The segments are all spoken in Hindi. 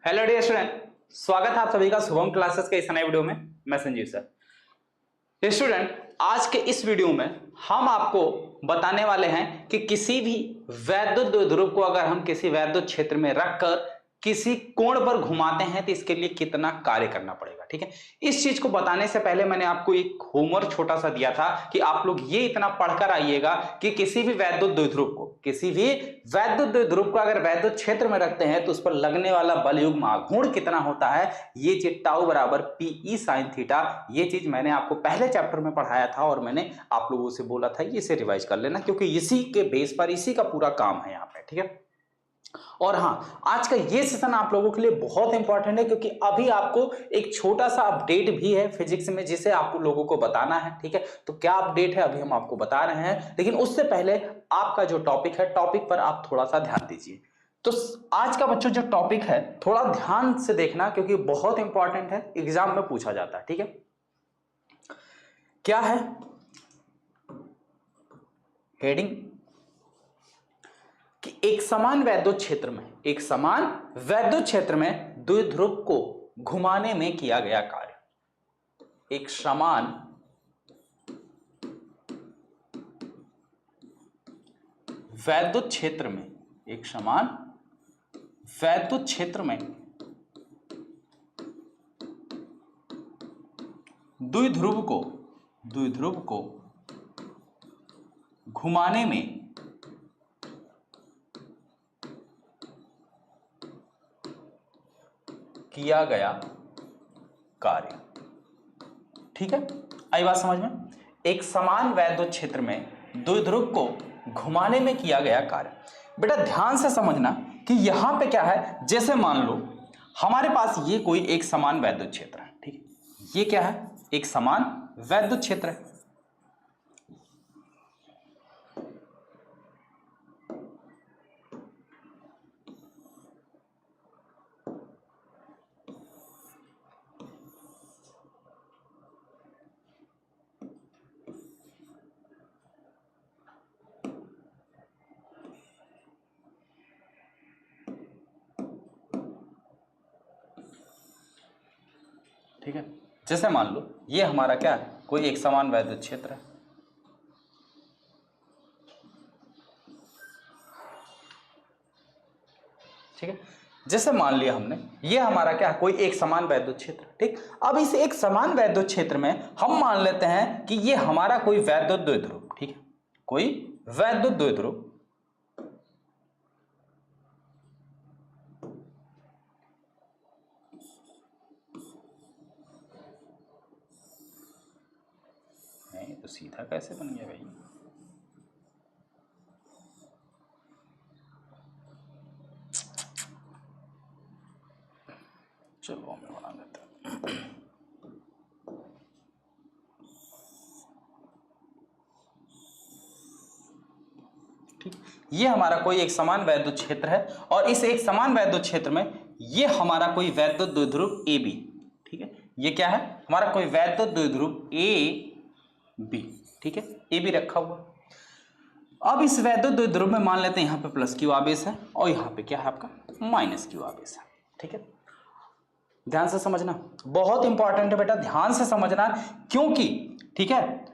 हेलो डियर स्टूडेंट, स्वागत है आप सभी का शुभम क्लासेस के इस नए वीडियो में। मैं संजीव सर। स्टूडेंट, आज के इस वीडियो में हम आपको बताने वाले हैं कि किसी भी वैद्युत द्विध्रुव को अगर हम किसी वैद्युत क्षेत्र में रखकर किसी कोण पर घुमाते हैं तो इसके लिए कितना कार्य करना पड़ेगा। ठीक है, इस चीज को बताने से पहले मैंने आपको एक होमवर्क छोटा सा दिया था कि आप लोग ये इतना पढ़कर आइएगा कि किसी भी वैद्युत द्विध्रुव को अगर वैद्युत क्षेत्र में रखते हैं तो उस पर लगने वाला बल युग्म आघूर्ण कितना होता है, ये चीज टाउ बराबर पीई साइन थीटा, ये चीज मैंने आपको पहले चैप्टर में पढ़ाया था और मैंने आप लोगों से बोला था इसे रिवाइज कर लेना क्योंकि इसी के बेस पर इसी का पूरा काम है यहाँ पे। ठीक है, और हाँ, आज का ये सेशन आप लोगों के लिए बहुत इंपॉर्टेंट है क्योंकि अभी आपको एक छोटा सा अपडेट भी है फिजिक्स में जिसे आप लोगों को बताना है। ठीक है, तो क्या अपडेट है अभी हम आपको बता रहे हैं, लेकिन उससे पहले आपका जो टॉपिक है टॉपिक पर आप थोड़ा सा ध्यान दीजिए। तो आज का बच्चों जो टॉपिक है थोड़ा ध्यान से देखना क्योंकि बहुत इंपॉर्टेंट है, एग्जाम में पूछा जाता है। ठीक है, क्या है हेडिंग कि एक समान वैद्युत क्षेत्र में द्विध्रुव को घुमाने में किया गया कार्य। एक समान वैद्युत क्षेत्र में द्विध्रुव को घुमाने में किया गया कार्य। ठीक है, आई बात समझ में? एक समान वैद्युत क्षेत्र में द्विध्रुव को घुमाने में किया गया कार्य। बेटा ध्यान से समझना कि यहां पे क्या है, जैसे मान लो हमारे पास ये कोई एक समान वैद्युत क्षेत्र है। ठीक है, ये क्या है, एक समान वैद्युत क्षेत्र है। ठीक है, जैसे मान लो ये हमारा क्या है, कोई एक समान वैद्युत क्षेत्र है। ठीक है, जैसे मान लिया हमने ये हमारा क्या है, कोई एक समान वैद्युत क्षेत्र। ठीक, अब इस एक समान वैद्युत क्षेत्र में हम मान लेते हैं कि ये हमारा कोई वैद्युत द्विध्रुव। ठीक है, कोई वैद्युत द्विध्रुव नहीं तो सीधा कैसे बन गया भाई? चलो हमें बना देते हैं। ठीक, ये हमारा कोई एक समान वैद्युत क्षेत्र है और इस एक समान वैद्युत क्षेत्र में ये हमारा कोई वैद्युत द्विध्रुव ए बी। ठीक है, ये क्या है, हमारा कोई वैद्युत द्विध्रुव ए बी। ठीक है, ए बी रखा हुआ। अब इस वैद्युत द्विध्रुव में मान लेते हैं यहाँ पे प्लस क्यू आवेश है और यहाँ पे क्या है आपका माइनस क्यू आवेश है। ठीक है, ध्यान से समझना, बहुत इंपॉर्टेंट है बेटा, ध्यान से समझना क्योंकि ठीक है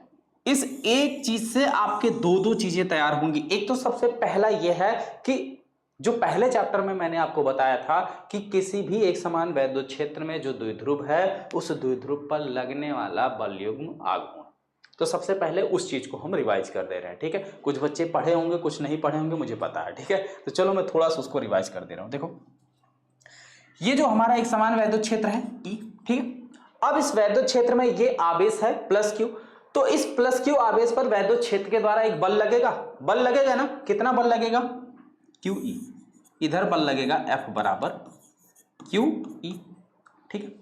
इस एक चीज से आपके दो चीजें तैयार होंगी। एक तो सबसे पहला यह है कि जो पहले चैप्टर में मैंने आपको बताया था कि किसी भी एक समान वैद्युत क्षेत्र में जो द्विध्रुव है उस द्विध्रुव पर लगने वाला बल युग्म आघूर्ण। तो सबसे पहले उस चीज को हम रिवाइज कर दे रहे हैं। ठीक है, कुछ बच्चे पढ़े होंगे कुछ नहीं पढ़े होंगे मुझे पता है। ठीक है, तो चलो मैं थोड़ा सा उसको रिवाइज कर दे रहा हूं। देखो ये जो हमारा एक समान वैद्युत क्षेत्र है ई। ठीक है, अब इस वैद्युत क्षेत्र में ये आवेश है प्लस क्यू, तो इस प्लस क्यू आवेश पर वैद्युत क्षेत्र के द्वारा एक बल लगेगा ना। कितना बल लगेगा, क्यू ई। इधर बल लगेगा एफ बराबर क्यू ई। ठीक है,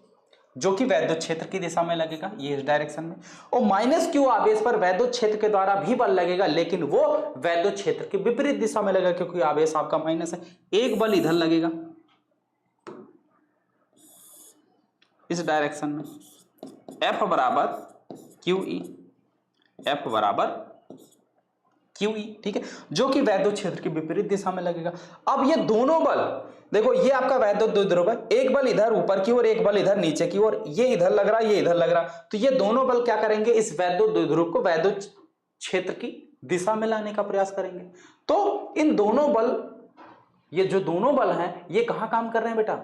जो कि वैद्युत क्षेत्र की दिशा में लगेगा, ये इस डायरेक्शन में। और माइनस क्यू आवेश पर वैद्युत क्षेत्र के द्वारा भी बल लगेगा लेकिन वो वैद्युत क्षेत्र की विपरीत दिशा में लगेगा क्योंकि आवेश आपका माइनस है। एक बल इधर लगेगा इस डायरेक्शन में, एफ बराबर क्यू ई, एफ बराबर क्यू ई। ठीक है, जो कि वैद्युत क्षेत्र की विपरीत दिशा में लगेगा। अब ये दोनों बल देखो ये आपका वैद्युत द्विध्रुव है, एक बल इधर ऊपर की ओर, एक बल इधर नीचे की ओर, ये इधर लग रहा है, ये इधर लग रहा है, तो ये दोनों बल क्या करेंगे, इस वैद्युत द्विध्रुव को वैद्युत क्षेत्र की दिशा में लाने का प्रयास करेंगे। तो इन दोनों बल, ये जो दोनों बल हैं ये कहां काम कर रहे हैं बेटा,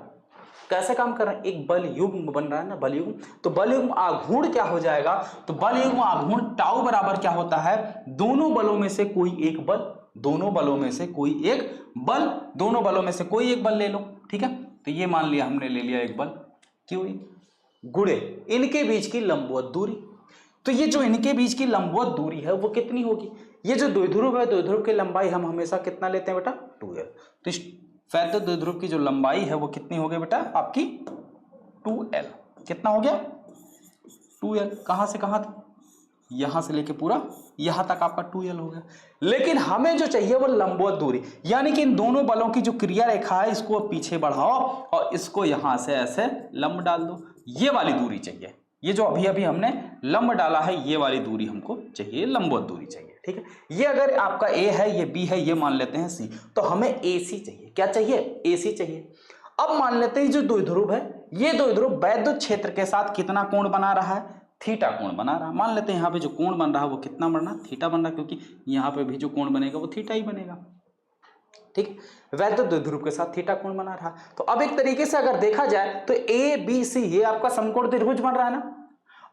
कैसे काम कर रहे हैं, एक बल युग्म बन रहा है ना, बल युग्म। तो बल युग्म आघूर्ण क्या हो जाएगा, तो बल युग्म आघूर्ण टाउ बराबर क्या होता है, दोनों बलों में से कोई एक बल, दोनों बलों में से कोई एक बल, दोनों बलों में से कोई एक बल ले लो, ठीक है। तो ये मान लिया हमने ले लिया एक बल, क्यों, गुणे इनके बीच की लंबवत दूरी। तो ये जो इनके बीच की लंबवत दूरी है वो कितनी होगी, ये जो द्विध्रुव है, द्विध्रुव की लंबाई हम हमेशा कितना लेते हैं बेटा, 2l। तो इस वैद्युत द्विध्रुव की जो लंबाई है वो कितनी हो गई बेटा आपकी 2l। कितना हो गया 2l, कहां से कहां तक, यहां से लेके पूरा यहां तक आपका 2l हो गया। लेकिन हमें जो चाहिए वो लंबवत दूरी, यानी कि इन दोनों बलों की जो क्रिया रेखा है इसको पीछे बढ़ाओ और इसको यहां से ऐसे लंब डाल दो, ये वाली दूरी चाहिए। ये जो अभी अभी हमने लंब डाला है ये वाली दूरी हमको चाहिए, लंबवत दूरी चाहिए, ठीक है। ये अगर आपका a है, ये b है, ये मान लेते हैं c, तो हमें ac चाहिए, क्या चाहिए, ac चाहिए। अब मान लेते हैं जो द्विध्रुव है, ये द्विध्रुव वैद्युत क्षेत्र के साथ कितना कोण बना रहा है, थीटा कोण बना रहा है। मान लेते हैं यहाँ पे जो कोण बन रहा है वो कितना बन रहा है, थीटा बन रहा है, क्योंकि यहाँ पे भी जो कोण बनेगा वो थीटा ही बनेगा, ठीक। वैद्युत द्विध्रुव के साथ थीटा कोण बना रहा। तो अब एक तरीके से अगर देखा जाए तो ए बी सी ये आपका समकोण त्रिभुज बन रहा है ना।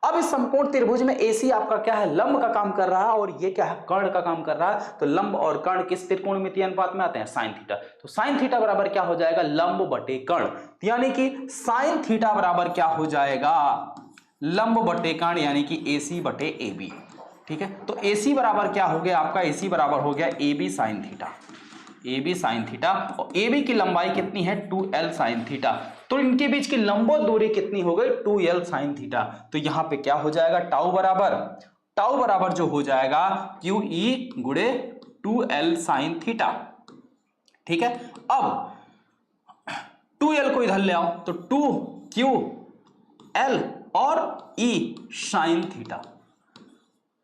अब इस समकोण त्रिभुज में AC आपका क्या है, लंब का काम कर रहा है, और ये क्या है, कर्ण का काम कर रहा है। तो लंब और कर्ण किस त्रिकोणमितीय अनुपात में आते हैं, साइन थीटा। तो साइन थीटा बराबर क्या हो जाएगा, लंब बटे कर्ण, यानी कि साइन थीटा बराबर क्या हो जाएगा, लंब बटे कर्ण, यानी कि AC बटे AB, ठीक है। तो AC बराबर क्या हो गया आपका, AC बराबर हो गया AB sine theta, AB sine theta, और AB की लंबाई कितनी है 2l साइन थीटा। तो इनके बीच की लंबवत दूरी कितनी हो गई 2l साइन थीटा। तो यहां पे क्या हो जाएगा, टाउ बराबर जो हो जाएगा QE गुणे 2l साइन थीटा, ठीक है। अब 2l को इधर ले आओ, तो 2QL और E साइन थीटा।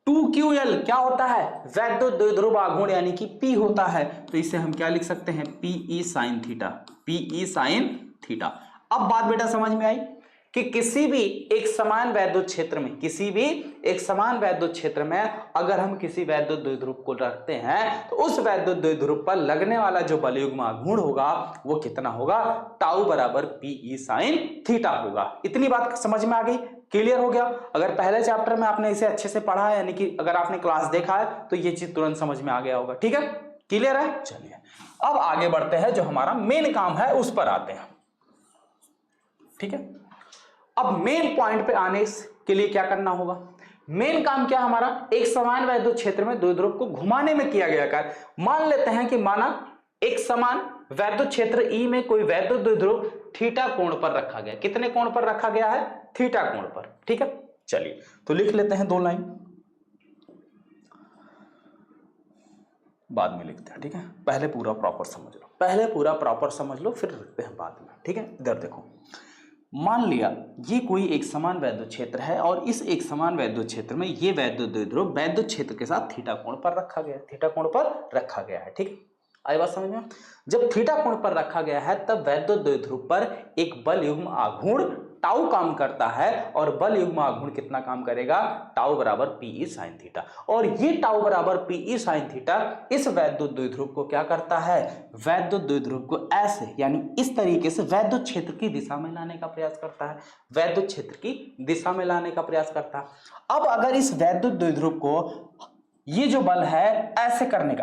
2QL क्या होता है, वैद्युत द्विध्रुव आघूर्ण, यानी कि P होता है। तो इसे हम क्या लिख सकते हैं, PE sine theta, PE sine theta. अब बात बेटा समझ में आई कि किसी भी एक समान वैद्युत क्षेत्र में, किसी भी एक समान वैद्युत क्षेत्र में अगर हम किसी वैद्युत द्विध्रुव को रखते हैं तो उस वैद्युत द्विध्रुव पर लगने वाला जो बल युग्म आघूर्ण होगा वो कितना होगा, टाउ बराबर PE साइन थीटा होगा। इतनी बात समझ में आ गई, क्लियर हो गया। अगर पहले चैप्टर में आपने इसे अच्छे से पढ़ा है, यानी कि अगर आपने क्लास देखा है तो ये चीज तुरंत समझ में आ गया होगा, ठीक है, क्लियर है। चलिए अब आगे बढ़ते हैं, जो हमारा मेन काम है उस पर आते हैं, ठीक है। अब मेन पॉइंट पे आने के लिए क्या करना होगा, मेन काम क्या हमारा, एक समान वैद्युत क्षेत्र में द्विध्रुव को घुमाने में किया गया कार्य। मान लेते हैं कि माना एक समान वैद्युत क्षेत्र E में कोई वैद्युत द्विध्रुव थीटा कोण पर रखा गया, कितने कोण पर रखा गया है, थीटा कोण पर, ठीक है। चलिए तो लिख लेते हैं 2 लाइन, बाद में लिखते हैं, ठीक है। पहले पूरा प्रॉपर समझ लो, फिर लिखते हैं बाद में, ठीक है। इधर देखो, मान लिया ये कोई एक समान वैद्युत क्षेत्र है और इस एक समान वैद्युत क्षेत्र में ये वैद्युत द्विध्रुव वैद्युत क्षेत्र के साथ थीटा कोण पर रखा गया है, ठीक है। आई बात समझ में। जब थीटा कोण पर रखा गया है तब वैद्युत द्विध्रुव पर एक बल युग्म आघूर्ण टाउ काम करता है, और बल युग्म आघूर्ण कितना काम करेगा, टाउ बराबर PE साइन थीटा। और ये टाउ बराबर PE साइन थीटा इस वैद्युत द्विध्रुव को क्या करता है, वैद्युत द्विध्रुव को ऐसे यानी इस तरीके से वैद्युत क्षेत्र की दिशा में लाने का प्रयास करता है, वैद्युत क्षेत्र की दिशा में लाने का प्रयास करता है। अब अगर इस वैद्युत द्विध्रुव को ये जो बल है ऐसे करने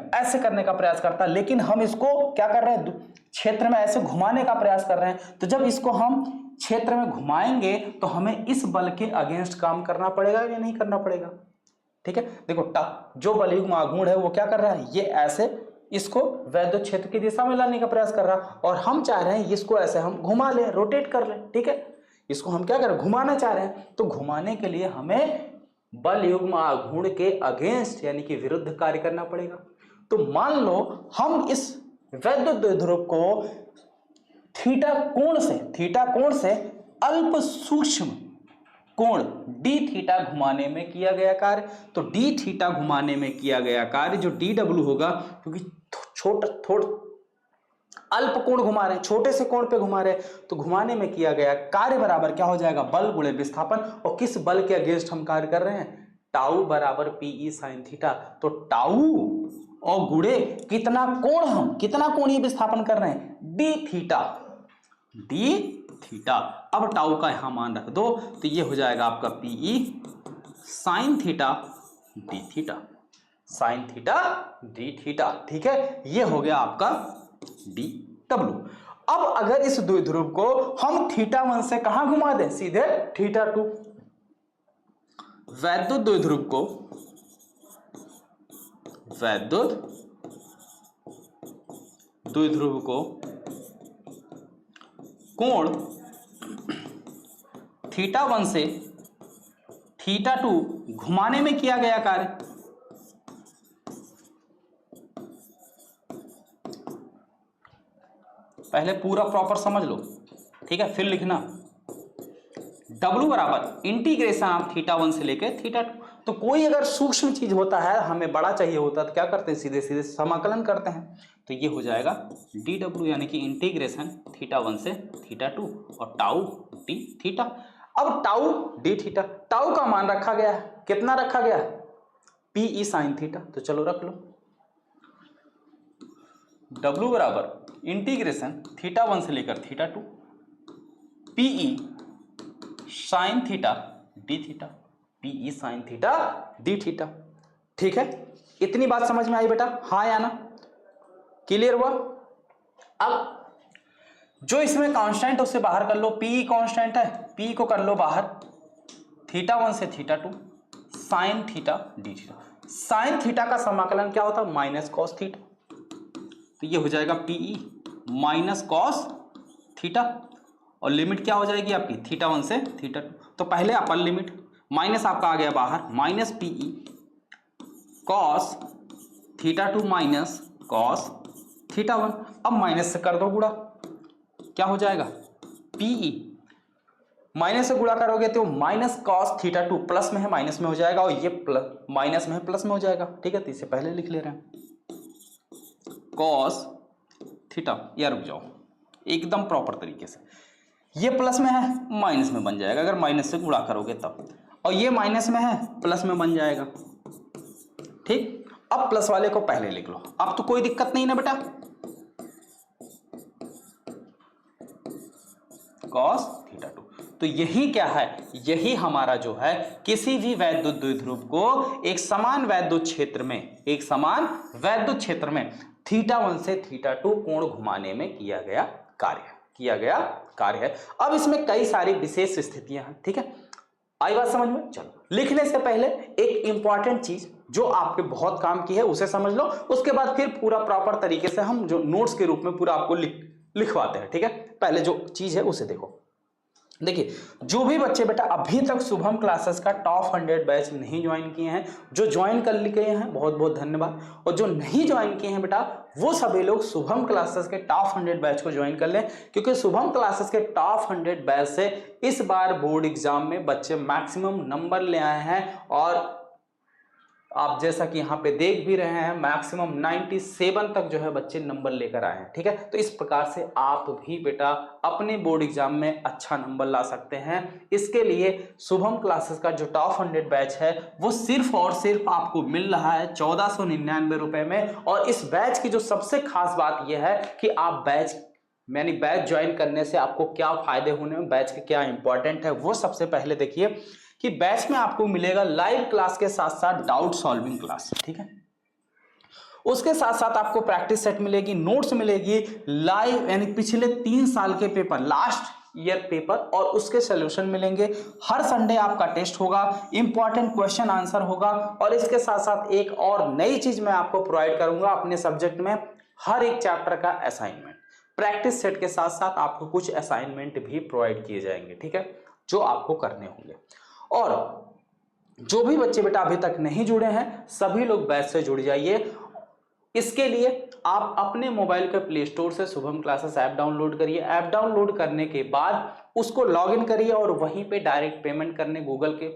का प्रयास करता है, लेकिन हम इसको क्या कर रहे हैं, क्षेत्र में ऐसे घुमाने का प्रयास कर रहे हैं। तो जब इसको हम क्षेत्र में घुमाएंगे तो हमें इस बल के अगेंस्ट काम करना पड़ेगा या नहीं करना पड़ेगा, ठीक है। देखो जो बल युग्म आघूर्ण है वो क्या कर रहा है, ये ऐसे इसको वैद्युत क्षेत्र की दिशा में लाने का प्रयास कर रहा है, और हम चाह रहे हैं इसको ऐसे हम घुमा लें, रोटेट कर लें, ठीक है। इसको हम क्या करें, घुमाना चाह रहे हैं। तो घुमाने के लिए हमें बल युग्म आघूर्ण के अगेंस्ट यानी कि विरुद्ध कार्य करना पड़ेगा। तो मान लो हम इस वैद्युत द्विध्रुव को थीटा कोण से अल्प सूक्ष्म कोण डी थीटा घुमाने में किया गया कार्य। तो डी थीटा घुमाने में किया गया कार्य जो DW होगा, क्योंकि अल्प कोण घुमा रहे हैं, छोटे से कोण पे घुमा रहे हैं, तो घुमाने में किया गया कार्य बराबर क्या हो जाएगा, बल गुणे विस्थापन। और किस बल के अगेंस्ट हम कार्य कर रहे हैं, टाउ बराबर पीई साइन थीटा। तो टाउ और गुणे कितना कोणीय विस्थापन कर रहे हैं, डी थीटा, डी थीटा। अब टाउ का यहां मान रख दो, तो ये हो जाएगा आपका P E sine theta d theta, sine theta d theta. ठीक है, ये हो गया आपका डी डब्ल्यू। अब अगर इस द्विध्रुव को हम θ1 से कहां घुमा दें, सीधे θ2, वैद्युत द्विध्रुव को, वैद्युत द्विध्रुव को कोण θ1 से θ2 घुमाने में किया गया कार्य, पहले पूरा प्रॉपर समझ लो, ठीक है, फिर लिखना। W बराबर इंटीग्रेशन आप θ1 से लेके θ2। तो कोई अगर सूक्ष्म चीज होता है, हमें बड़ा चाहिए होता है, तो क्या करते हैं, सीधे सीधे समाकलन करते हैं। तो ये हो जाएगा dw यानी कि इंटीग्रेशन θ1 से θ2 और टाउ डी थीटा। अब टाउ डी थीटा, टाउ का मान रखा गया है, कितना रखा गया है, पीई साइन थीटा। तो चलो रख लो, W बराबर इंटीग्रेशन θ1 से लेकर θ2 PE sine theta d theta, PE sine theta d theta. ठीक है, इतनी बात समझ में आई बेटा, हाँ या ना, क्लियर हुआ। अब जो इसमें कांस्टेंट उसे बाहर कर लो, पीई कांस्टेंट है, पी को कर लो बाहर, θ1 से θ2 sine theta d theta. Sine theta का समाकलन क्या होता है, माइनस कॉस थीटा। तो ये हो जाएगा पीई माइनस कॉस थीटा, और लिमिट क्या हो जाएगी आपकी θ1 से θ2। तो पहले अपर लिमिट, माइनस आपका आ गया बाहर, minus PE cos θ2 minus cos θ1। अब माइनस से कर दो गुणा, क्या हो जाएगा, पीई माइनस से गुणा करोगे तो माइनस कॉस θ2 प्लस में है माइनस में हो जाएगा, और ये प्लस माइनस में है प्लस में हो जाएगा। ठीक है, तो इसे पहले लिख ले रहे हैं, कॉस थीटा। या रुक जाओ, एकदम प्रॉपर तरीके से, ये प्लस में है माइनस में बन जाएगा अगर माइनस से गुणा करोगे तब, और ये माइनस में है प्लस में बन जाएगा। ठीक, अब प्लस वाले को पहले लिख लो, अब तो कोई दिक्कत नहीं ना बेटा, कॉस θ2। तो यही क्या है, यही हमारा जो है किसी भी वैद्युत द्विध्रुव को एक समान वैद्युत क्षेत्र में, एक समान वैद्युत क्षेत्र में θ1 से θ2 कोण घुमाने में किया गया कार्य है। अब इसमें कई सारी विशेष स्थितियां हैं। ठीक है, आई बात समझ में। चलो, लिखने से पहले एक इंपॉर्टेंट चीज जो आपके बहुत काम की है उसे समझ लो, उसके बाद फिर पूरा प्रॉपर तरीके से हम जो नोट्स के रूप में पूरा आपको लिखवाते हैं। ठीक है, पहले जो चीज है उसे देखो। देखिए, जो भी बच्चे बेटा अभी तक शुभम क्लासेस का टॉप 100 बैच नहीं ज्वाइन किए हैं, जो ज्वाइन कर लिए हैं बहुत बहुत धन्यवाद, और जो नहीं ज्वाइन किए हैं बेटा वो सभी लोग शुभम क्लासेस के टॉप 100 बैच को ज्वाइन कर लें, क्योंकि शुभम क्लासेस के टॉप 100 बैच से इस बार बोर्ड एग्जाम में बच्चे मैक्सिमम नंबर ले आए हैं, और आप जैसा कि यहाँ पे देख भी रहे हैं मैक्सिमम 97 तक जो है बच्चे नंबर लेकर आए हैं। ठीक है, तो इस प्रकार से आप भी बेटा अपने बोर्ड एग्जाम में अच्छा नंबर ला सकते हैं। इसके लिए शुभम क्लासेस का जो टॉप 100 बैच है वो सिर्फ और सिर्फ आपको मिल रहा है 1499 रुपए में। और इस बैच की जो सबसे खास बात यह है कि आप बैच ज्वाइन करने से आपको क्या फायदे होने में, बैच के क्या इंपॉर्टेंट है, वो सबसे पहले देखिए कि बैच में आपको मिलेगा लाइव क्लास के साथ साथ डाउट सॉल्विंग क्लास। ठीक है, उसके साथ साथ आपको प्रैक्टिस सेट मिलेगी, नोट्स मिलेगी, लाइव यानी पिछले 3 साल के पेपर, लास्ट ईयर पेपर, और उसके सॉल्यूशन मिलेंगे। हर संडे आपका टेस्ट होगा, इंपॉर्टेंट क्वेश्चन आंसर होगा, और इसके साथ साथ एक और नई चीज मैं आपको प्रोवाइड करूंगा अपने सब्जेक्ट में, हर एक चैप्टर का असाइनमेंट। प्रैक्टिस सेट के साथ साथ आपको कुछ असाइनमेंट भी प्रोवाइड किए जाएंगे। ठीक है, जो आपको करने होंगे। और जो भी बच्चे बेटा अभी तक नहीं जुड़े हैं सभी लोग बैच से जुड़ जाइए। इसके लिए आप अपने मोबाइल के प्ले स्टोर से शुभम क्लासेस ऐप डाउनलोड करिए। ऐप डाउनलोड करने के बाद उसको लॉगिन करिए और वहीं पे डायरेक्ट पेमेंट करने गूगल पे,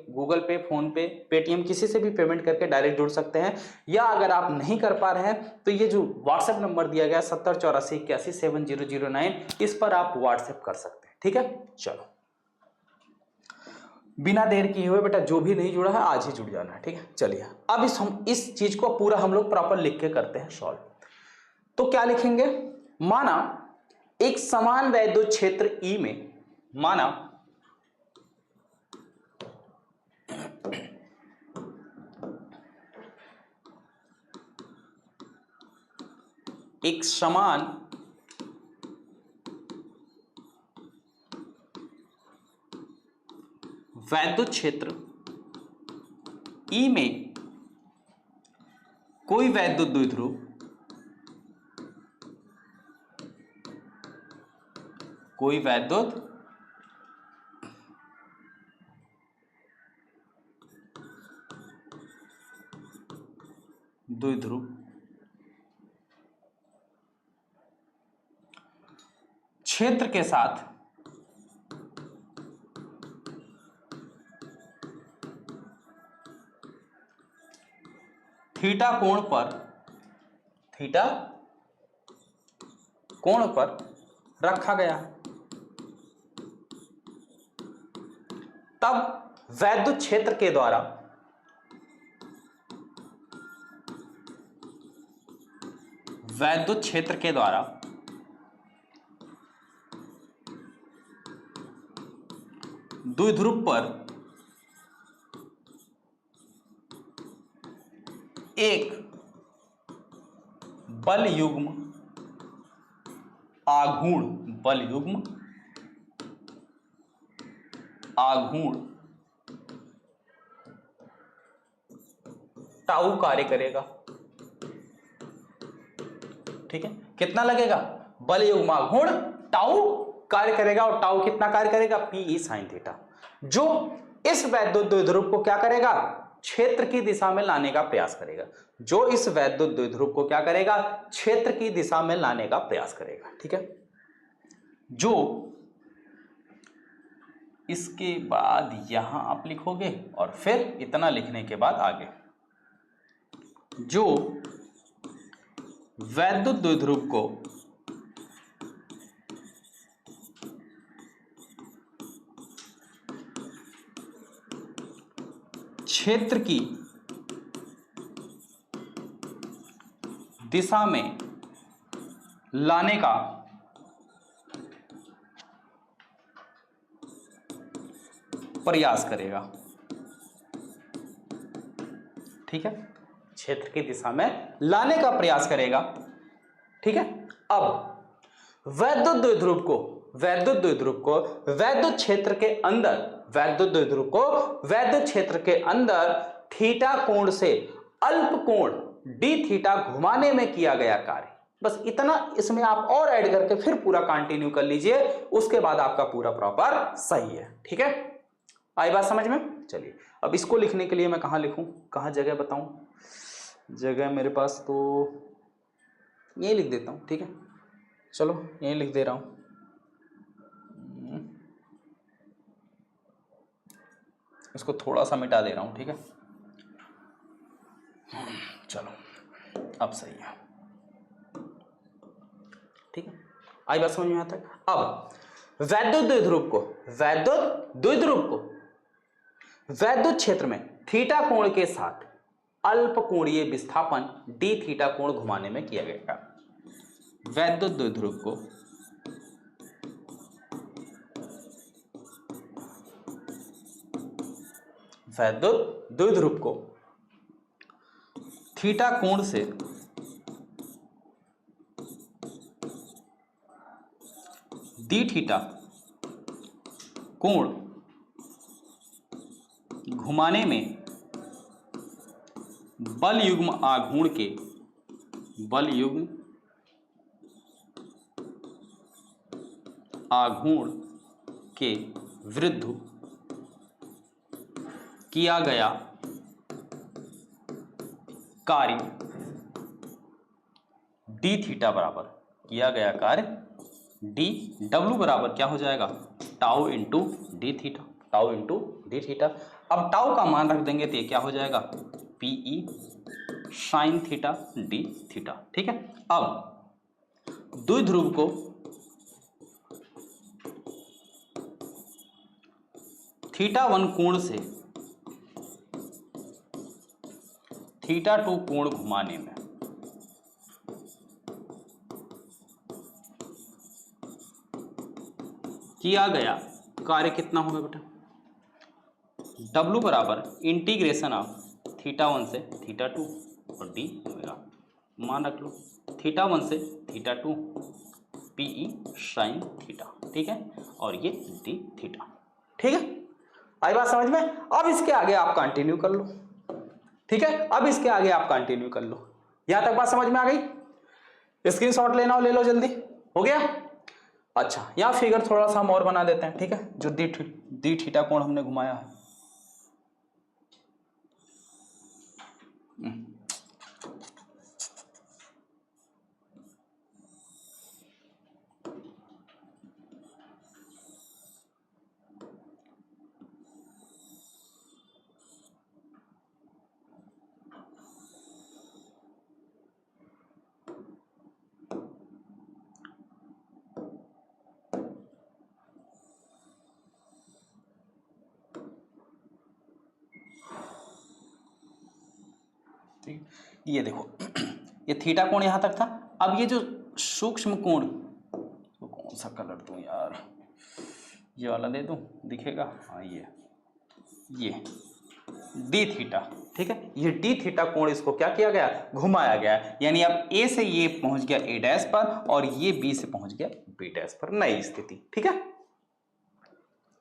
फोन पे, पेटीएम किसी से भी पेमेंट करके डायरेक्ट जुड़ सकते हैं। या अगर आप नहीं कर पा रहे हैं तो ये जो व्हाट्सएप नंबर दिया गया 7084817009 इस पर आप व्हाट्सएप कर सकते हैं। ठीक है, चलो बिना देर किए हुए बेटा जो भी नहीं जुड़ा है आज ही जुड़ जाना है। ठीक है, चलिए अब इस चीज को पूरा हम लोग प्रॉपर लिख के करते हैं सॉल्व। तो क्या लिखेंगे, माना एक समान वैद्युत क्षेत्र ई में, माना एक समान वैद्युत क्षेत्र ई में कोई वैद्युत द्विध्रुव द्विध्रुव क्षेत्र के साथ थीटा कोण पर रखा गया, तब वैद्युत क्षेत्र के द्वारा द्विध्रुव पर एक बल युग्म आघूर्ण टाउ कार्य करेगा। ठीक है, कितना लगेगा, बल युग्म आघूर्ण टाउ कार्य करेगा, और टाउ कितना कार्य करेगा, पी ई साइन थीटा, जो इस वैद्युत द्विध्रुव को क्या करेगा, क्षेत्र की दिशा में लाने का प्रयास करेगा, जो इस वैद्युत द्विध्रुव को क्या करेगा, क्षेत्र की दिशा में लाने का प्रयास करेगा। ठीक है, जो इसके बाद यहां आप लिखोगे और फिर इतना लिखने के बाद आगे, जो वैद्युत द्विध्रुव को क्षेत्र की दिशा में लाने का प्रयास करेगा। ठीक है, क्षेत्र की दिशा में लाने का प्रयास करेगा। ठीक है, अब वैद्युत द्विध्रुव को वैद्युत क्षेत्र के अंदर थीटा कोण से अल्प कोण डी थीटा घुमाने में किया गया कार्य, बस इतना इसमें आप और ऐड करके फिर पूरा कंटिन्यू कर लीजिए, उसके बाद आपका पूरा प्रॉपर सही है। ठीक है, आई बात समझ में। चलिए अब इसको लिखने के लिए मैं कहां लिखूं, कहां जगह बताऊं, जगह मेरे पास तो यही लिख देता हूं। ठीक है, चलो यही लिख दे रहा हूं, इसको थोड़ा सा मिटा दे रहा हूं। ठीक है, चलो अब सही है। ठीक है, आई बात समझ में आता है। अब वैद्युत द्विध्रुव को वैद्युत क्षेत्र में थीटा कोण के साथ अल्प कोणीय विस्थापन डी थीटा कोण घुमाने में किया गया। वैद्युत द्विध्रुव को थीटा कोण से डी थीटा कोण घुमाने में बल युग्म आघूर्ण के विरुद्ध किया गया कार्य डी थीटा बराबर किया गया कार्य डी, डब्ल्यू बराबर क्या हो जाएगा, tau into d theta, tau into d theta. अब टाउ का मान रख देंगे तो ये क्या हो जाएगा, P E sine theta d theta. ठीक है, अब द्विध्रुव को थीटा 1 कोण से थीटा 2 कोण घुमाने में किया गया कार्य कितना होगा बेटा, W बराबर इंटीग्रेशन ऑफ थीटा 1 से थीटा 2 और डी ओमेगा, मान रख लो थीटा 1 से थीटा 2 पीई साइन थीटा। ठीक है, और ये डी थीटा। ठीक है, आई बात समझ में। अब इसके आगे आप कंटिन्यू कर लो। ठीक है, अब इसके आगे आप कंटिन्यू कर लो। यहां तक बात समझ में आ गई, स्क्रीनशॉट लेना हो ले लो जल्दी, हो गया। अच्छा, यहां फिगर थोड़ा सा हम और बना देते हैं। ठीक है, जो डी थीटा कोण हमने घुमाया है, ये देखो ये थीटा कोण यहां तक था। अब ये जो सूक्ष्म कोण, तो कौन सा कलर दूं यार, ये वाला दे दूं, दिखेगा, हाँ ये डी थीटा। ठीक है, ये डी थीटा कोण, इसको क्या किया गया, घुमाया गया, यानी अब ए से ये पहुंच गया ए डैश पर और ये बी से पहुंच गया बी डैश पर, नई स्थिति। ठीक है,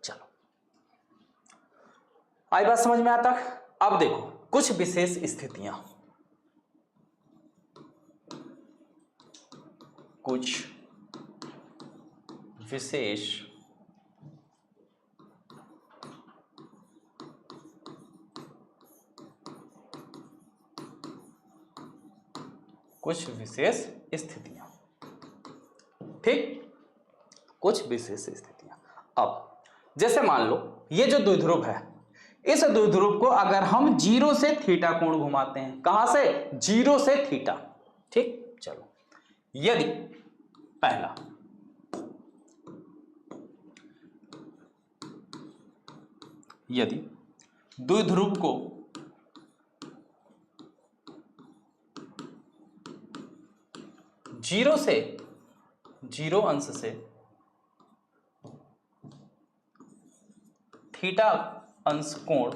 चलो आई बात समझ में आता। अब देखो कुछ विशेष स्थितियां, कुछ विशेष स्थितियां। ठीक, कुछ विशेष स्थितियां। अब जैसे मान लो ये जो द्विध्रुव है, इस द्विध्रुव को अगर हम 0 से थीटा कोण घुमाते हैं, कहां से, 0 से थीटा। ठीक, चलो यदि पहला यदि द्विध्रुव को जीरो से 0 अंश से थीटा अंश कोण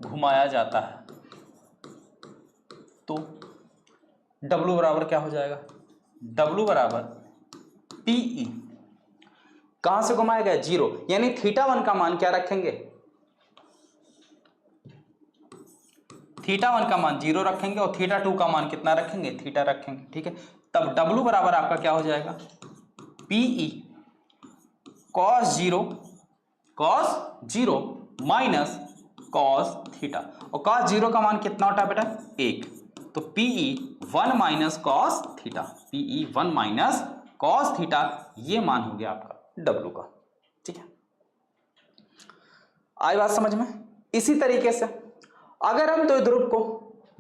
घुमाया जाता है, तो W बराबर क्या हो जाएगा, W बराबर PE, कहां से घुमाया गया, 0, यानी थीटा 1 का मान क्या रखेंगे, थीटा 1 का मान 0 रखेंगे और थीटा 2 का मान कितना रखेंगे, थीटा रखेंगे। ठीक है, तब W बराबर आपका क्या हो जाएगा, PE cos 0 minus cos theta, और cos 0 का मान कितना होता है बेटा, 1, तो PE 1 minus cos theta, PE 1 minus cos theta, ये मान हो गया आपका W का। ठीक है, आई बात समझ में। इसी तरीके से अगर हम द्विध्रुव को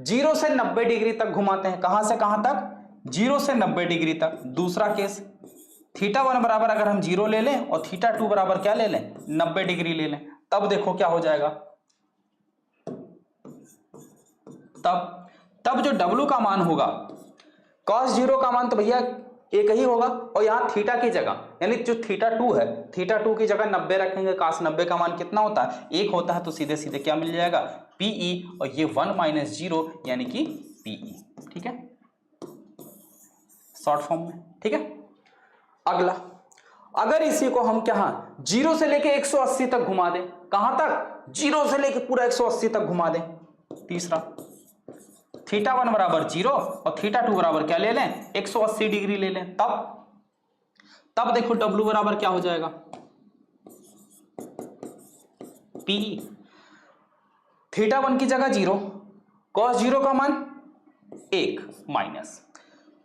0 से 90 डिग्री तक घुमाते हैं, कहां से कहां तक, 0 से 90 डिग्री तक। दूसरा केस, थीटा 1 बराबर अगर हम 0 ले लें और थीटा 2 बराबर क्या ले लें, 90 डिग्री ले लें, तब देखो क्या हो जाएगा, तब जो W का मान होगा, cos 0 का मान तो भैया एक ही होगा, और यहां थीटा की जगह, यानी जो थीटा 2 है, थीटा 2 की जगह 90 रखेंगे, cos 90 का मान कितना होता है, 1 होता है, तो सीधे सीधे क्या मिल जाएगा, PE, और ये 1 माइनस 0 यानी कि PE। ठीक है, शॉर्ट फॉर्म में। ठीक है, अगला, अगर इसी को हम क्या 0 से लेके 180 तक घुमा दें, कहां तक, 0 से लेके पूरा 180 तक घुमा दें। तीसरा, थीटा 1 बराबर 0 और थीटा 2 बराबर क्या ले लें, 180 डिग्री ले लें, तब देखो W बराबर क्या हो जाएगा, PE θ1 की जगह 0, cos 0 का मान 1 माइनस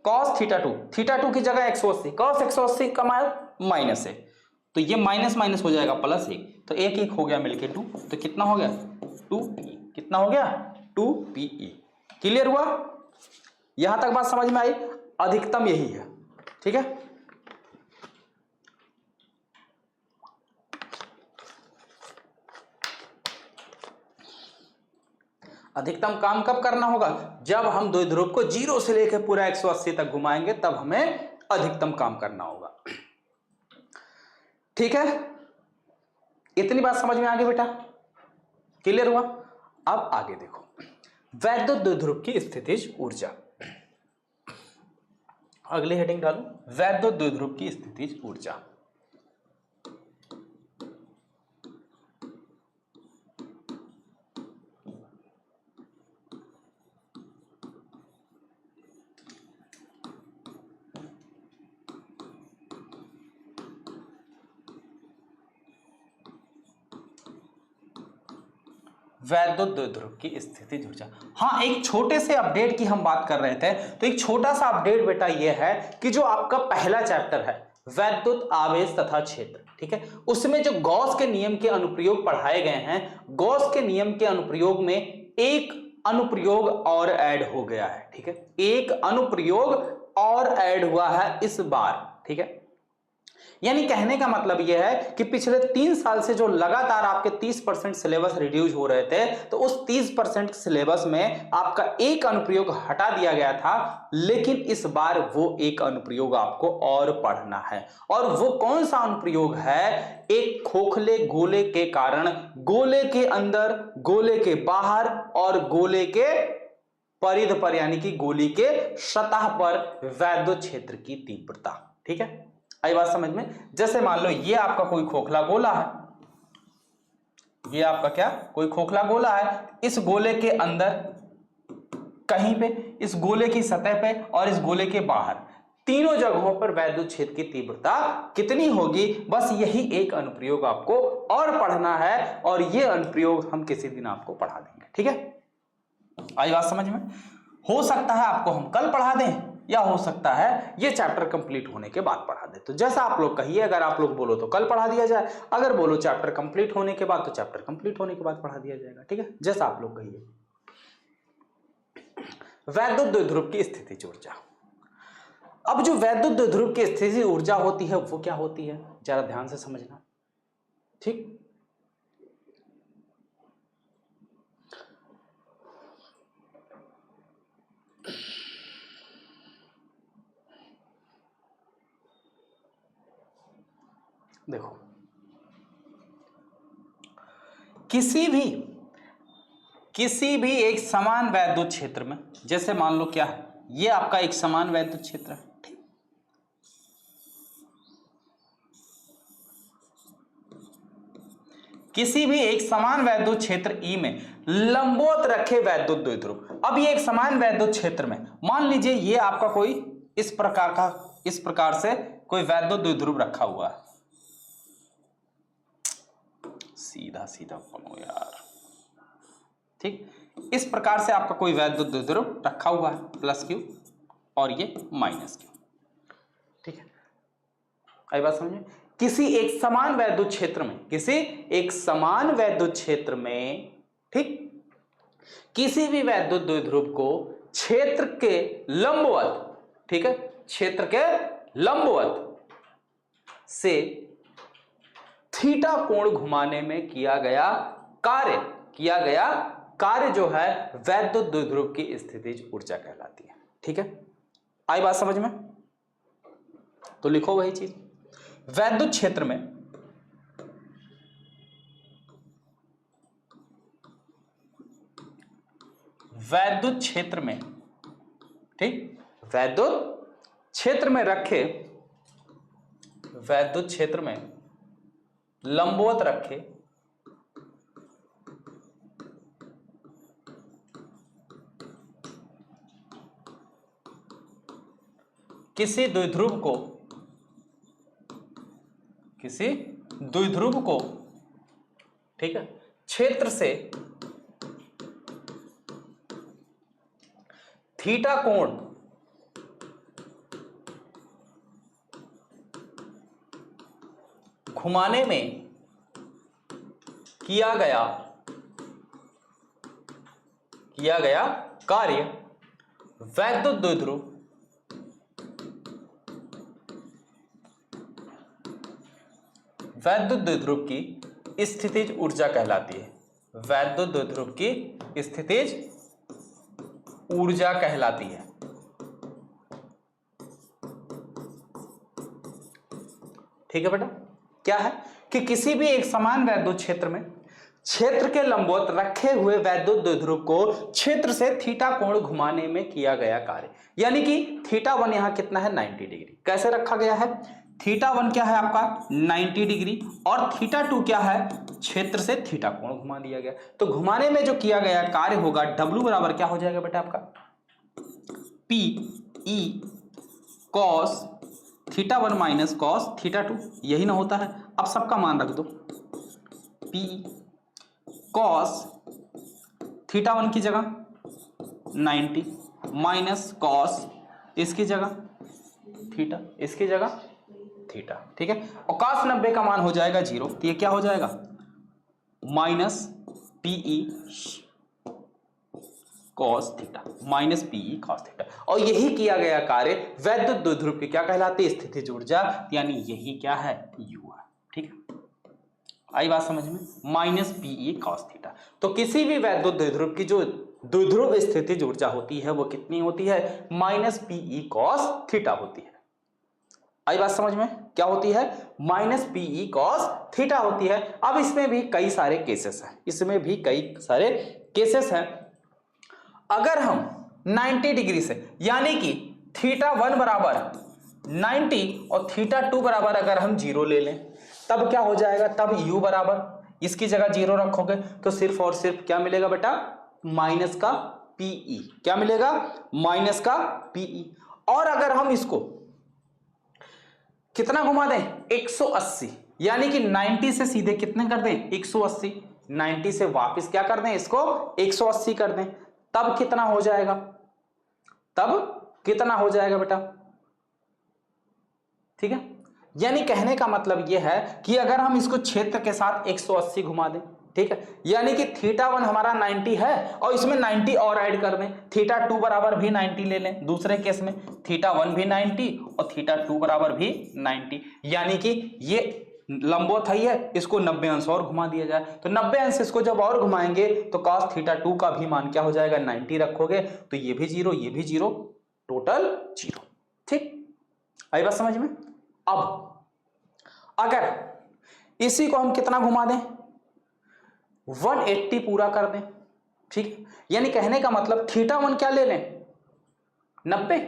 cos θ2 की जगह 180, cos 180 का मान माइनस है, तो ये माइनस माइनस हो जाएगा प्लस 1, तो 1 1 हो गया मिलके 2, तो कितना हो गया 2pe, कितना हो गया 2pe। क्लियर हुआ? यहां तक बात समझ में आई? अधिकतम यही है, ठीक है। अधिकतम काम कब करना होगा? जब हम द्विध्रुव को 0 से लेकर पूरा 180 तक घुमाएंगे, तब हमें अधिकतम काम करना होगा, ठीक है। इतनी बात समझ में आ गई बेटा? क्लियर हुआ? अब आगे देखो, वैद्युत द्विध्रुव की स्थितिज ऊर्जा। अगली हेडिंग डालो, वैद्युत द्विध्रुव की स्थितिज ऊर्जा। वैद्युत द्विध्रुव की स्थितिज ऊर्जा। हाँ, एक छोटे से अपडेट की हम बात कर रहे थे, तो एक छोटा सा अपडेट बेटा यह है कि जो आपका पहला चैप्टर है वैद्युत आवेश तथा क्षेत्र, ठीक है, उसमें जो गॉस के नियम के अनुप्रयोग पढ़ाए गए हैं, गॉस के नियम के अनुप्रयोग में एक अनुप्रयोग और ऐड हो गया है, ठीक है, एक अनुप्रयोग और ऐड हुआ है इस बार, ठीक है। यानी कहने का मतलब यह है कि पिछले 3 साल से जो लगातार आपके 30% सिलेबस रिड्यूस हो रहे थे, तो उस 30% सिलेबस में आपका एक अनुप्रयोग हटा दिया गया था, लेकिन इस बार वो एक अनुप्रयोग आपको और पढ़ना है। और वो कौन सा अनुप्रयोग है? एक खोखले गोले के कारण गोले के अंदर, गोले के बाहर और गोले के परिध पर, यानी कि गोली के सतह पर वैद्युत क्षेत्र की तीव्रता, ठीक है। आई बात समझ में? जैसे मान लो ये आपका कोई खोखला गोला है, ये आपका क्या कोई खोखला गोला है, इस गोले के अंदर कहीं पे, इस गोले की सतह पे और इस गोले के बाहर, तीनों जगहों पर वैद्युत क्षेत्र की तीव्रता कितनी होगी? बस यही एक अनुप्रयोग आपको और पढ़ना है, और ये अनुप्रयोग हम किसी दिन आपको पढ़ा देंगे, ठीक है। आई बात समझ में? हो सकता है आपको हम कल पढ़ा दें, या हो सकता है ये चैप्टर कंप्लीट होने के बाद पढ़ा दे, तो जैसा आप लोग कहिए। अगर आप लोग बोलो तो कल पढ़ा दिया जाए, अगर बोलो चैप्टर कंप्लीट होने के बाद, तो चैप्टर कंप्लीट होने के बाद पढ़ा दिया जाएगा, ठीक है, जैसा आप लोग कहिए। वैद्युत द्विध्रुव की स्थितिज ऊर्जा। अब जो वैद्युत द्विध्रुव की स्थितिज ऊर्जा होती है वो क्या होती है, जरा ध्यान से समझना, ठीक। देखो, किसी भी एक समान वैद्युत क्षेत्र में, जैसे मान लो क्या है, ये आपका एक समान वैद्युत क्षेत्र है, ठीक। किसी भी एक समान वैद्युत क्षेत्र ई में लंबवत रखे वैद्युत द्विध्रुव। अब ये एक समान वैद्युत क्षेत्र में मान लीजिए ये आपका कोई इस प्रकार से कोई वैद्युत द्विध्रुव रखा हुआ है, सीधा सीधा बोलो यार, ठीक। इस प्रकार से आपका कोई वैद्युत द्विध्रुव रखा हुआ है, प्लस क्यू और ये माइनस क्यू, ठीक है। आई बात समझे? किसी एक समान वैद्युत क्षेत्र में, किसी एक समान वैद्युत क्षेत्र में, ठीक, किसी भी वैद्युत द्विध्रुव को क्षेत्र के लंबवत, ठीक है, क्षेत्र के लंबवत से थीटा कोण घुमाने में किया गया कार्य जो है वैद्युत द्विध्रुव की स्थितिज ऊर्जा कहलाती है, ठीक है। आई बात समझ में? तो लिखो वही चीज, वैद्युत क्षेत्र में ठीक, वैद्युत क्षेत्र में लंबवत रखे किसी द्विध्रुव को, ठीक है, क्षेत्र से थीटा कोण घुमाने में किया गया कार्य वैद्युत द्विध्रुव की स्थितिज ऊर्जा कहलाती है। वैद्युत द्विध्रुव की स्थितिज ऊर्जा कहलाती है। ठीक है बेटा, क्या है कि किसी भी एक समान वैद्युत क्षेत्र में क्षेत्र के लंबवत रखे हुए वैद्युत द्विध्रुव को क्षेत्र से थीटा कोण घुमाने में किया गया कार्य, यानी कि थीटा वन यहां कितना है 90 डिग्री। कैसे रखा गया है, थीटा वन क्या है आपका 90 डिग्री और थीटा टू क्या है, क्षेत्र से थीटा कोण घुमा दिया गया। तो घुमाने में जो किया गया कार्य होगा W बराबर क्या हो जाएगा बेटा आपका P E cos theta one minus cos theta two, यही ना होता है। अब सबका मान रख दो, P कॉस थीटा वन की जगह 90 माइनस कॉस इसकी जगह थीटा, इसकी जगह थीटा। ठीक है, और कॉस 90 का मान हो जाएगा 0, तो ये क्या हो जाएगा minus PE cos theta minus PE cos theta. और यही किया गया कार्य वैद्युत द्विध्रुव की क्या कहलाती है, स्थितिज ऊर्जा, यानी यही क्या है U है। ठीक है, आई बात समझ में, माइनस PE कॉस थीटा। तो किसी भी वैद्युत द्विध्रुव की जो द्विध्रुव स्थितिज ऊर्जा होती है वो कितनी होती है, माइनस PE कॉस थीटा होती है। आई बात समझ में, क्या होती है, माइनस PE कॉस थीटा होती है। अब इसमें भी कई सारे केसेस हैं, अगर हम 90 डिग्री से, यानी कि थीटा वन बराबर 90 और थीटा टू बराबर अगर हम 0 ले लें, तब क्या हो जाएगा, तब U बराबर इसकी जगह 0 रखोगे तो सिर्फ और सिर्फ क्या मिलेगा बेटा, माइनस का PE। क्या मिलेगा, माइनस का PE। और अगर हम इसको कितना घुमा दें 180, यानी कि 90 से सीधे कितने कर दें 180, 90 से वापस क्या कर दें इसको 180 कर दें, तब कितना हो जाएगा, बेटा। ठीक है, यानी कहने का मतलब यह है कि अगर हम इसको क्षेत्र के साथ 180 घुमा दें, ठीक है, यानी कि थीटा वन हमारा 90 है और इसमें 90 और ऐड कर दें, थीटा टू बराबर भी 90 ले लें। दूसरे केस में थीटा वन भी 90 और थीटा टू बराबर भी 90, यानी कि ये लंबवत है, इसको 90 अंश और घुमा दिया जाए, तो 90 अंश इसको जब और घुमाएंगे तो cos थीटा टू का भी मान क्या हो जाएगा 90 रखोगे तो ये भी 0, ये भी 0, टोटल 0। ठीक, आई बात समझ में। अब अगर इसी को हम कितना घुमा दें 180 पूरा कर दें, ठीक, यानी कहने का मतलब थीटा वन क्या ले लें 90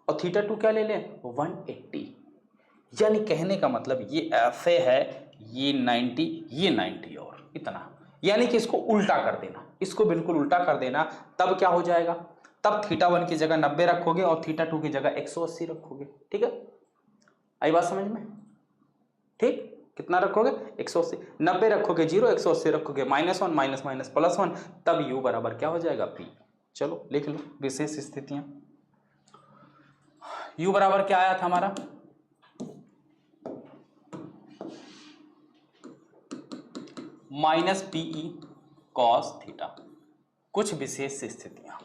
और थीटा टू क्या ले लें 180, यानी कहने का मतलब ये ऐसे है, ये 90, ये 90 और इतना, यानी कि इसको उल्टा कर देना, इसको बिल्कुल उल्टा कर देना, तब क्या हो जाएगा, तब थीटा वन की जगह 90 रखोगे और थीटा टू की जगह 180 रखोगे। ठीक है, आई बात समझ में। ठीक, कितना रखोगे 180, 90 रखोगे 0, 180 रखोगे -1, माइनस माइनस प्लस 1, तब U बराबर क्या हो जाएगा P। चलो लिख लो विशेष स्थितियां। U बराबर क्या आया था हमारा, माइनस PE कॉस थीटा, कुछ विशेष स्थितियां।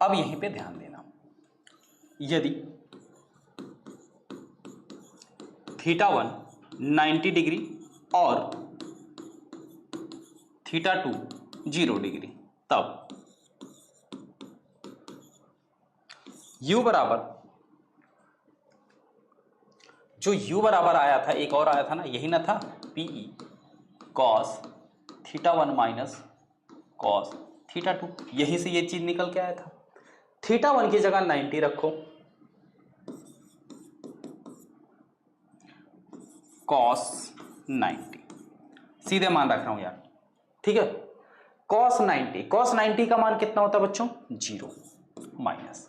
अब यहीं पे ध्यान देना, यदि थीटा वन 90 डिग्री और थीटा टू 0 डिग्री, तब U बराबर, जो U बराबर आया था एक और आया था ना, यही ना था PE cos theta one minus cos theta two, यहीं से ये चीज निकल के आया था। थीटा वन की जगह 90 रखो, कॉस 90, सीधे मान रख रहा हूं यार, ठीक है, कॉस 90 का मान कितना होता है बच्चों 0, माइनस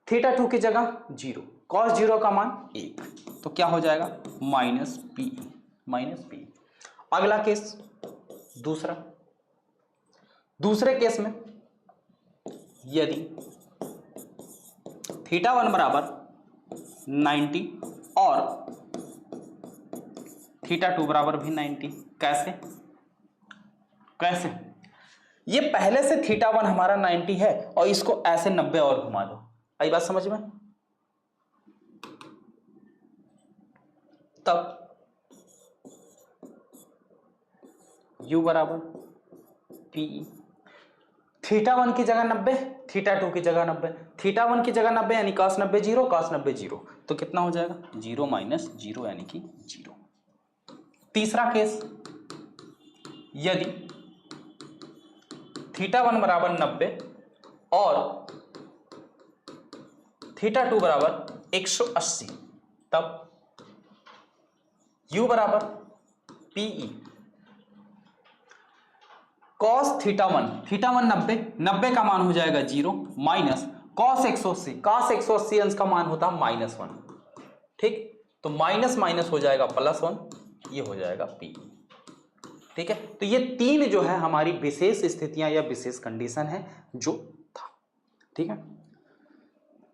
थीटा टू की जगह 0, कॉस 0 का मान 1, तो क्या हो जाएगा माइनस PE माइनस पी। अगला केस दूसरे केस में यदि θ1 बराबर 90 और θ2 बराबर भी 90, कैसे ये पहले से θ1 हमारा 90 है और इसको ऐसे 90 और घुमा दो। आई बात समझ में? तब u बराबर पी, θ1 की जगह 90, θ2 की जगह 90, θ1 की जगह 90 यानी cos 90 0, cos 90 0, तो कितना हो जाएगा 0 माइनस 0 यानी कि 0। तीसरा केस यदि θ1 बराबर 90 और θ2 बराबर 180, तब u बराबर पीई cos θ1 90 का मान हो जाएगा 0 माइनस cos 180 अंश का मान होता है -1, ठीक, तो माइनस माइनस हो जाएगा +1, ये हो जाएगा पी। ठीक है, तो ये तीन जो है हमारी विशेष स्थितियां या विशेष कंडीशन है जो था। ठीक है,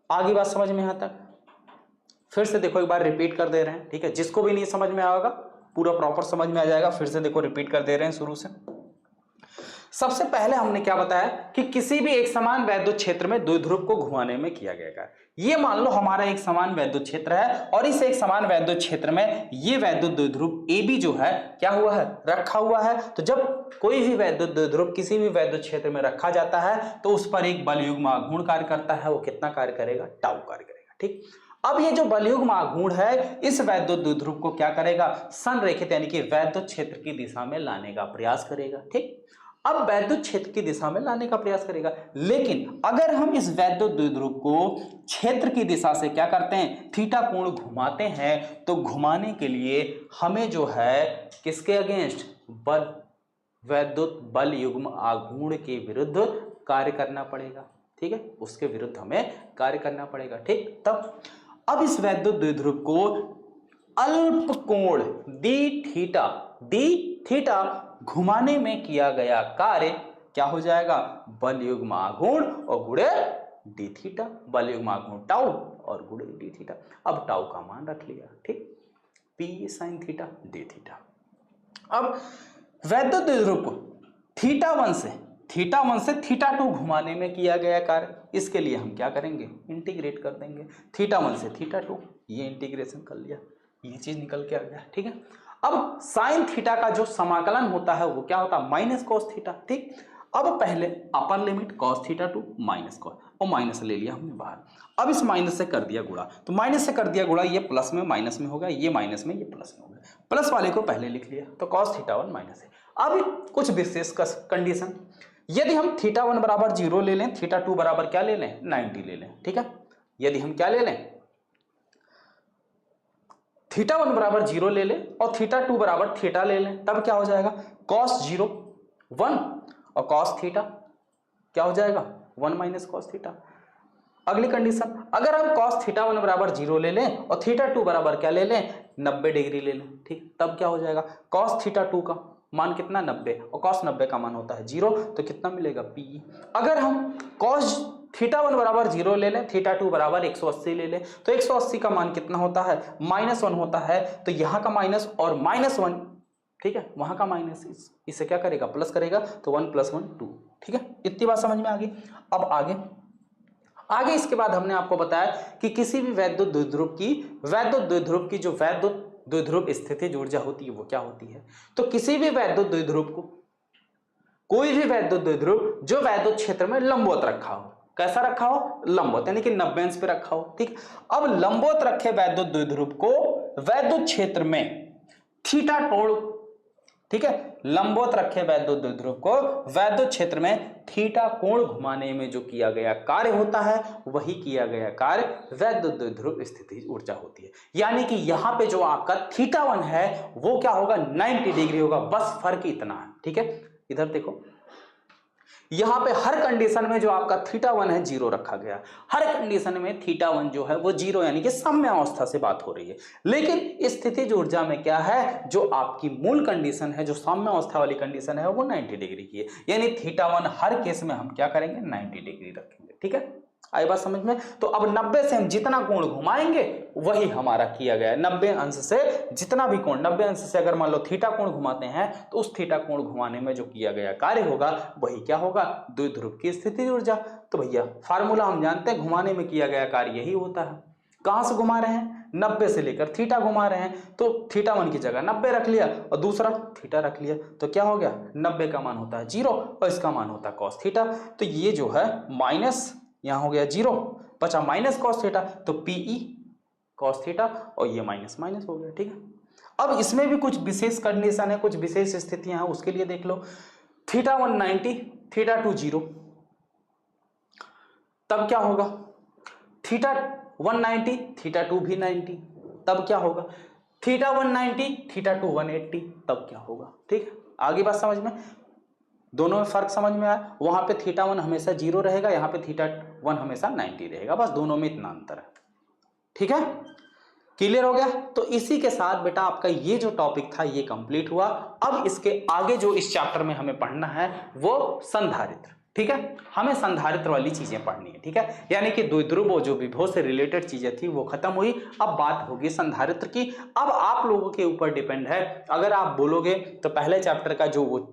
आगे बात समझ में यहां तक? फिर से देखो, एक बार रिपीट कर दे रहे हैं। ठीक है, जिसको भी नहीं समझ में आएगा पूरा प्रॉपर समझ में आ जाएगा। फिर से देखो, रिपीट कर दे रहे हैं शुरू से। सबसे पहले हमने क्या बताया कि किसी भी एक समान वैद्युत क्षेत्र में द्विध्रुव को घुमाने में किया गया है। ये मान लो हमारा एक समान वैद्युत क्षेत्र है और इस एक समान वैद्युत क्षेत्र में ये वैद्युत द्विध्रुव AB जो है क्या हुआ है, रखा हुआ है। तो जब कोई भी वैद्युत द्विध्रुव किसी भी वैद्युत क्षेत्र में रखा जाता है तो उस पर एक बलयुग्म आघूर्ण कार्य करता है। वो कितना कार्य करेगा? टाउ कार्य करेगा। ठीक, अब ये जो बलयुग्म आघूर्ण है इस वैद्युत द्विध्रुव को क्या करेगा? संरेखित यानी कि वैद्युत क्षेत्र की दिशा में लाने का प्रयास करेगा। ठीक, अब वैद्युत क्षेत्र की दिशा में लाने का प्रयास करेगा, लेकिन अगर हम इस वैद्युत द्विध्रुव को क्षेत्र की दिशा से क्या करते हैं? थीटा कोण घुमाते हैं, तो घुमाने के लिए हमें जो है किसके अगेंस्ट? वैद्युत बल युग्म आघूर्ण के विरुद्ध कार्य करना पड़ेगा। ठीक है, उसके विरुद्ध हमें कार्य करना पड़ेगा। ठीक, तब अब इस वैद्युत द्विध्रुव को अल्प कोण डी थीटा घुमाने में किया गया कार्य क्या हो जाएगा? बल युग्म आघूर्ण और गुणे डी थीटा, बल युग्म आघूर्ण टाउ और गुणे डी थीटा। अब टाउ का मान रख लिया। ठीक, P sign theta d theta. अब वैद्युत द्विध्रुव को θ1 से θ2 घुमाने में किया गया कार्य, इसके लिए हम क्या करेंगे? इंटीग्रेट कर देंगे। θ1 से θ2, ये इंटीग्रेशन कर लिया, ये चीज निकल के आ गया। ठीक है, अब साइन थीटा का जो समाकलन होता है वो क्या होता है? Minus cos theta. ठीक, अब पहले upper limit cos θ2 minus cos, और माइनस ले लिया हमने बाहर। अब इस माइनस से कर दिया गुणा, तो माइनस से कर दिया गुणा, ये प्लस में माइनस में हो गया, ये माइनस में ये प्लस में हो गया। प्लस वाले को पहले लिख लिया, तो cos θ1 माइनस है। अब कुछ विशेष कंडीशन, यदि हम θ1 बराबर 0 ले लें, θ2 बराबर क्या ले लें? 90 ले लें। ठीक है, यदि हम क्या ले लें? θ1 बराबर 0 ले लें और θ2 बराबर थीटा ले लें, तब क्या हो जाएगा? cos 0 1 और cos थीटा क्या हो जाएगा? 1 माइनस cos थीटा। अगली कंडीशन, अगर हम cos θ1 बराबर 0 ले लें और θ2 बराबर क्या ले लें? 90 डिग्री ले लें। ठीक, तब क्या हो जाएगा? cos θ2 का मान कितना? 90, और cos 90 का मान होता है 0, तो कितना मिलेगा? पी। अगर हम cos θ1 बराबर 0 ले लें, θ2 बराबर 180 ले लें, तो 180 का मान कितना होता है? -1 होता है। तो यहाँ का माइनस और -1, ठीक है, वहां का माइनस, इससे क्या करेगा? प्लस करेगा, तो 1 + 1 2। ठीक है, इतनी बात समझ में आ गई। अब आगे इसके बाद हमने आपको बताया कि किसी भी वैद्युत द्विध्रुव की जो वैद्युत द्विध्रुव स्थितिज ऊर्जा होती है वो क्या होती है। तो किसी भी वैद्युत द्विध्रुव को, कोई भी वैद्युत द्विध्रुव जो वैद्युत क्षेत्र में लंबवत रखा हो, कैसा रखा हो? लंबवत, यानी कि 90 अंश पे रखा हो। ठीक, अब लंबवत रखे वैद्युत द्विध्रुव को वैद्युत क्षेत्र में थीटा कोण, ठीक है, लंबवत रखे वैद्युत द्विध्रुव को वैद्युत क्षेत्र में थीटा कोण घुमाने में जो किया गया कार्य होता है वही किया गया कार्य वैद्युत द्विध्रुव स्थितिज ऊर्जा होती है। यानी कि यहां पे जो आपका θ1 है वो क्या होगा? 90 डिग्री होगा, बस फर्क इतना है। ठीक है, इधर देखो, यहां पे हर कंडीशन में जो आपका θ1 है 0 रखा गया, हर कंडीशन में θ1 जो है वो 0 यानी कि साम्य अवस्था से बात हो रही है। लेकिन स्थितिज ऊर्जा में क्या है, जो आपकी मूल कंडीशन है, जो साम्य अवस्था वाली कंडीशन है वो 90 डिग्री की है, यानी θ1 हर केस में हम क्या करेंगे 90 डिग्री रखेंगे। ठीक है, आई बात समझ में। तो अब 90 से हम जितना कोण घुमाएंगे वही हमारा किया गया है। 90 अंश से जितना भी कोण, 90 अंश से अगर मान लो थीटा कोण घुमाते हैं तो उस थीटा कोण घुमाने में जो किया गया कार्य होगा वही क्या होगा, द्विध्रुव की स्थितिज ऊर्जा। तो भैया फार्मूला हम जानते हैं, घुमाने में किया गया कार्य यही होता है। कहां से घुमा रहे हैं, 90 से लेकर थीटा घुमा रहे हैं, तो θ1 की जगह 90 रख लिया और दूसरा थीटा रख लिया, तो क्या हो गया 90 का मान होता है 0 और इसका मान होता है cos थीटा। तो ये जो है माइनस यहां हो गया 0, बचा माइनस cos थीटा, तो PE cos थीटा और ये माइनस माइनस हो गया। ठीक है, अब इसमें भी कुछ विशेष कंडीशन है, कुछ विशेष स्थितियां हैं, उसके लिए देख लो। θ1 90, θ2 0, तब क्या होगा, θ1 90, θ2 भी 90, तब क्या होगा, θ1 90, θ2 180, तब क्या होगा। ठीक है, आगे बात समझ में, दोनों में फर्क समझ में आया। वहां पे θ1 हमेशा 0 रहेगा, यहाँ पे θ1 हमेशा 90 रहेगा, बस दोनों में इतना अंतर है। ठीक है, क्लियर हो गया। तो इसी के साथ बेटा आपका ये जो टॉपिक था ये कंप्लीट हुआ। अब इसके आगे जो इस चैप्टर में हमें पढ़ना है वो संधारित्र। ठीक है, हमें संधारित्र वाली चीजें पढ़नी है। ठीक है, यानी कि द्विध्रुव जो विभव से रिलेटेड चीजें थी वो खत्म हुई, अब बात होगी संधारित्र की। अब आप लोगों के ऊपर डिपेंड है, अगर आप बोलोगे तो पहले चैप्टर का जो वो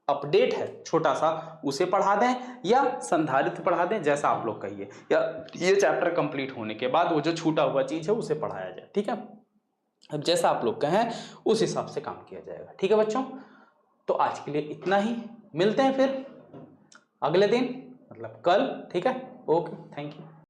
अपडेट है छोटा सा उसे पढ़ा दें या संधारित्र पढ़ा दें, जैसा आप लोग कहिए, या ये चैप्टर कंप्लीट होने के बाद वो जो छूटा हुआ चीज है उसे पढ़ाया जाए। ठीक है, अब जैसा आप लोग कहें उस हिसाब से काम किया जाएगा। ठीक है बच्चों, तो आज के लिए इतना ही, मिलते हैं फिर अगले दिन मतलब कल। ठीक है, ओके, थैंक यू।